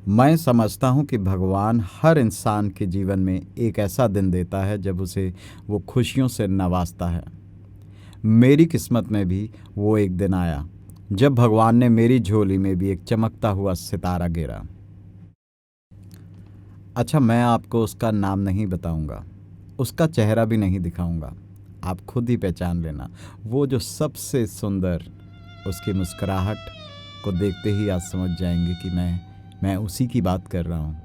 मैं समझता हूँ कि भगवान हर इंसान के जीवन में एक ऐसा दिन देता है जब उसे वो खुशियों से नवाजता है। मेरी किस्मत में भी वो एक दिन आया जब भगवान ने मेरी झोली में भी एक चमकता हुआ सितारा गिरा। अच्छा, मैं आपको उसका नाम नहीं बताऊंगा, उसका चेहरा भी नहीं दिखाऊंगा। आप खुद ही पहचान लेना। वो जो सबसे सुंदर, उसकी मुस्कुराहट को देखते ही आप समझ जाएंगे कि मैं उसी की बात कर रहा हूँ।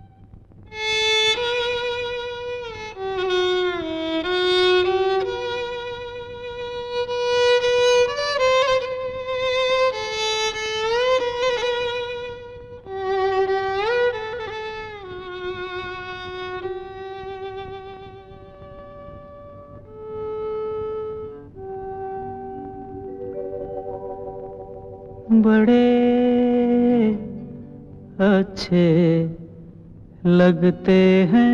बड़े अच्छे लगते हैं,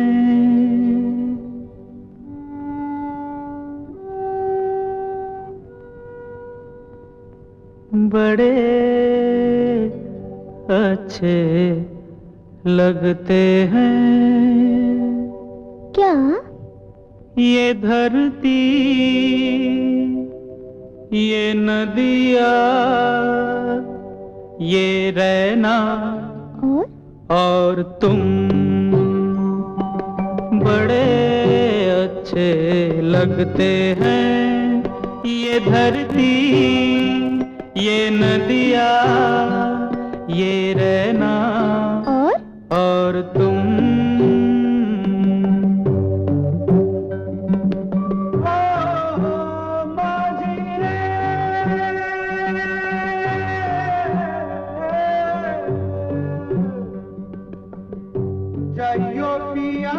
बड़े अच्छे लगते हैं। क्या? ये धरती, ये नदिया, ये रहना और तुम बड़े अच्छे लगते हैं। ये धरती, ये नदिया, ये रहना और तुम। जाइयो पिया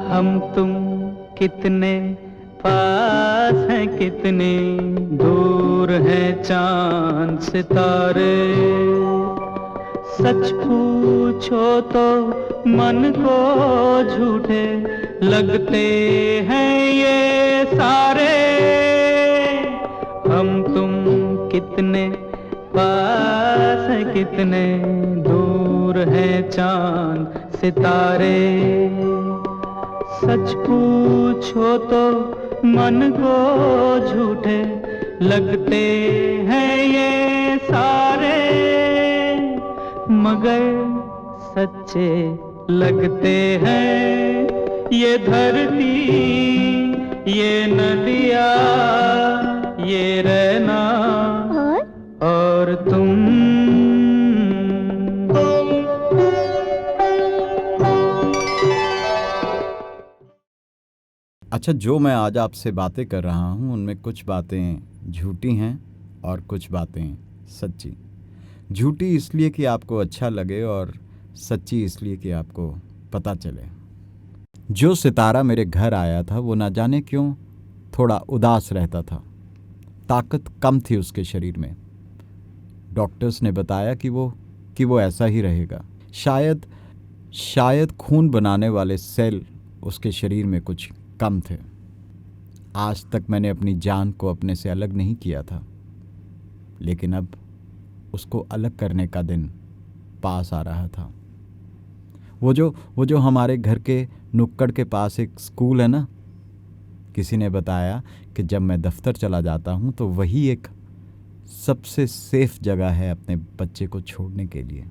हम तुम कितने पास हैं, कितने दूर हैं चांद सितारे। सच पूछो तो मन को झूठे लगते हैं ये सारे। हम तुम कितने पास हैं, कितने दूर हैं चांद सितारे। सच पूछो तो मन को झूठे लगते हैं ये सारे, मगर सच्चे लगते हैं। ये धरती, ये नदिया, ये रहना और तुम। अच्छा, जो मैं आज आपसे बातें कर रहा हूँ उनमें कुछ बातें झूठी हैं और कुछ बातें सच्ची। झूठी इसलिए कि आपको अच्छा लगे और सच्ची इसलिए कि आपको पता चले। जो सितारा मेरे घर आया था वो ना जाने क्यों थोड़ा उदास रहता था। ताकत कम थी उसके शरीर में। डॉक्टर्स ने बताया कि वो ऐसा ही रहेगा। शायद खून बनाने वाले सेल उसके शरीर में कुछ कम थे। आज तक मैंने अपनी जान को अपने से अलग नहीं किया था, लेकिन अब उसको अलग करने का दिन पास आ रहा था। वो जो हमारे घर के नुक्कड़ के पास एक स्कूल है ना, किसी ने बताया कि जब मैं दफ्तर चला जाता हूँ तो वही एक सबसे सेफ जगह है अपने बच्चे को छोड़ने के लिए।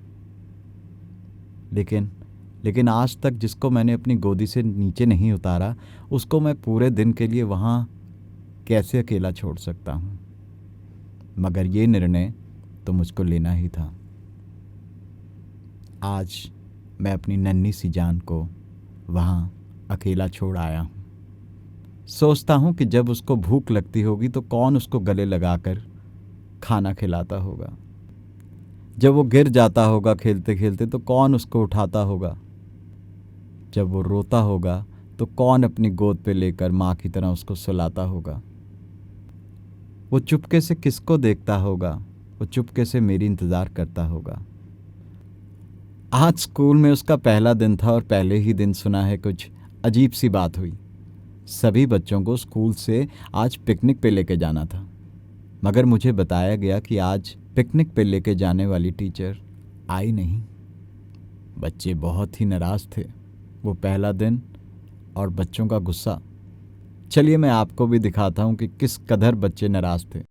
लेकिन आज तक जिसको मैंने अपनी गोदी से नीचे नहीं उतारा, उसको मैं पूरे दिन के लिए वहाँ कैसे अकेला छोड़ सकता हूँ। मगर ये निर्णय तो मुझको लेना ही था। आज मैं अपनी नन्ही सी जान को वहाँ अकेला छोड़ आया हूँ। सोचता हूँ कि जब उसको भूख लगती होगी तो कौन उसको गले लगाकर खाना खिलाता होगा। जब वो गिर जाता होगा खेलते खेलते तो कौन उसको उठाता होगा। जब वो रोता होगा तो कौन अपनी गोद पे लेकर माँ की तरह उसको सुलाता होगा। वो चुपके से किसको देखता होगा, वो चुपके से मेरी इंतज़ार करता होगा। आज स्कूल में उसका पहला दिन था और पहले ही दिन सुना है कुछ अजीब सी बात हुई। सभी बच्चों को स्कूल से आज पिकनिक पे लेके जाना था, मगर मुझे बताया गया कि आज पिकनिक पे लेके जाने वाली टीचर आई नहीं। बच्चे बहुत ही नाराज़ थे। वो पहला दिन और बच्चों का गुस्सा। चलिए मैं आपको भी दिखाता हूँ कि किस कदर बच्चे नाराज़ थे।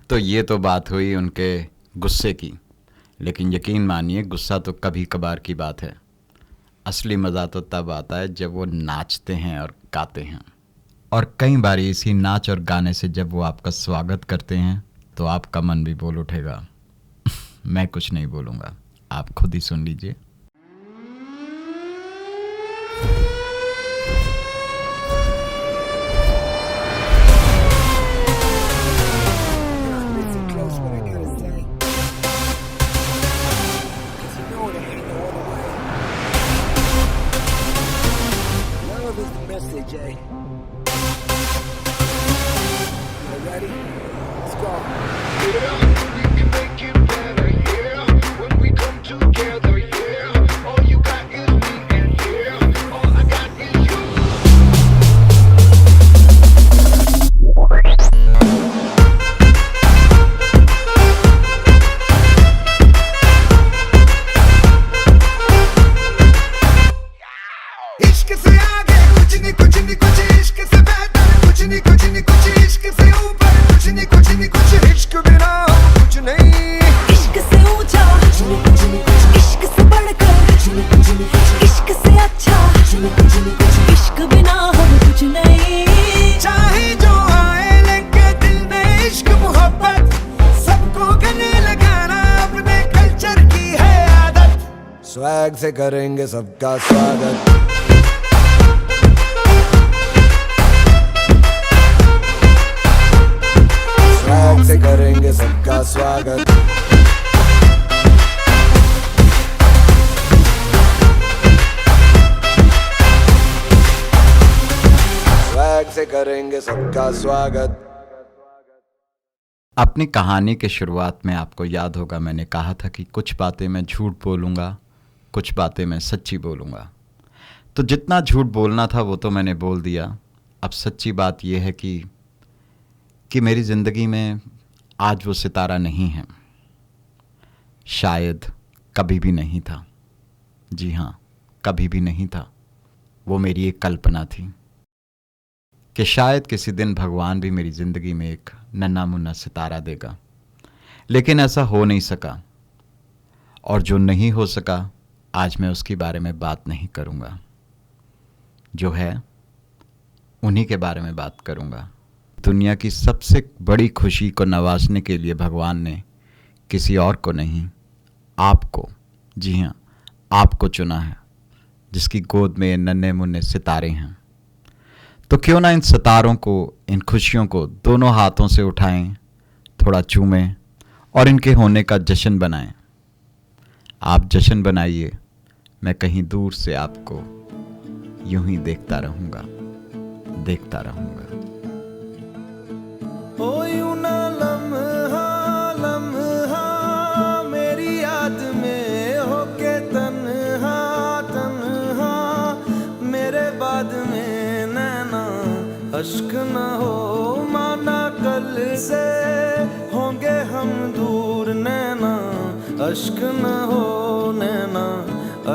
तो ये तो बात हुई उनके गुस्से की, लेकिन यकीन मानिए गुस्सा तो कभी कभार की बात है। असली मज़ा तो तब आता है जब वो नाचते हैं और गाते हैं। और कई बार इसी नाच और गाने से जब वो आपका स्वागत करते हैं तो आपका मन भी बोल उठेगा। मैं कुछ नहीं बोलूँगा, आप खुद ही सुन लीजिए। Jay. You ready? Let's go. Yeah, we can make it better, yeah. When we come together, yeah. All you got is me, and yeah, all I got is you. इश्क से आगे कुछ नहीं कुछ इश्क से बेहतर कुछ नहीं कुछ इश्क से ऊपर कुछ नहीं कुछ इश्क बिना कुछ नहीं। इश्क से ऊंचा कुछ नहीं इश्क से बढ़कर कुछ नहीं इश्क से अच्छा कुछ नहीं इश्क बिना हम कुछ नहीं। चाहे जो आए लेके दिल में इश्क मोहब्बत सबको गले लगाना अपने कल्चर की है आदत। स्वैग से करेंगे सबका स्वागत। स्वैग से करेंगे सबका स्वागत। स्वैग से करेंगे सबका स्वागत। अपनी कहानी के शुरुआत में आपको याद होगा मैंने कहा था कि कुछ बातें मैं झूठ बोलूँगा, कुछ बातें मैं सच्ची बोलूँगा। तो जितना झूठ बोलना था वो तो मैंने बोल दिया। अब सच्ची बात यह है कि मेरी ज़िंदगी में आज वो सितारा नहीं है, शायद कभी भी नहीं था। जी हाँ, कभी भी नहीं था। वो मेरी एक कल्पना थी कि शायद किसी दिन भगवान भी मेरी ज़िंदगी में एक नन्हा मुन्ना सितारा देगा, लेकिन ऐसा हो नहीं सका। और जो नहीं हो सका आज मैं उसके बारे में बात नहीं करूँगा, जो है उन्हीं के बारे में बात करूँगा। दुनिया की सबसे बड़ी खुशी को नवाजने के लिए भगवान ने किसी और को नहीं, आपको, जी हाँ आपको चुना है, जिसकी गोद में नन्हे मुन्ने सितारे हैं। तो क्यों ना इन सितारों को, इन खुशियों को दोनों हाथों से उठाएं, थोड़ा चूमें और इनके होने का जश्न बनाएं। आप जश्न बनाइए, मैं कहीं दूर से आपको यूं ही देखता रहूँगा, देखता रहूँगा। ओ यूं ना लम्हा लम्हा मेरी याद में होके तन्हा तन्हा, मेरे बाद में नैना अश्क न हो, माना कल से होंगे हम दूर, नैना अश्क न हो, नैना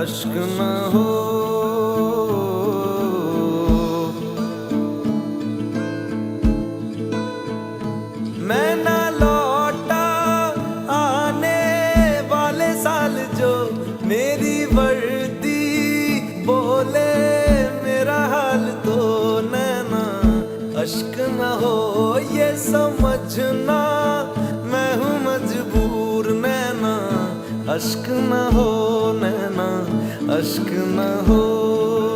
अश्क न हो। मैं ना लौटा आने वाले साल जो मेरी वर्दी बोले मेरा हाल तो, नैना अश्क न हो, ये समझना, मैं हूँ मजबूर नैना, अश्क न हो नैना, अश्क न हो।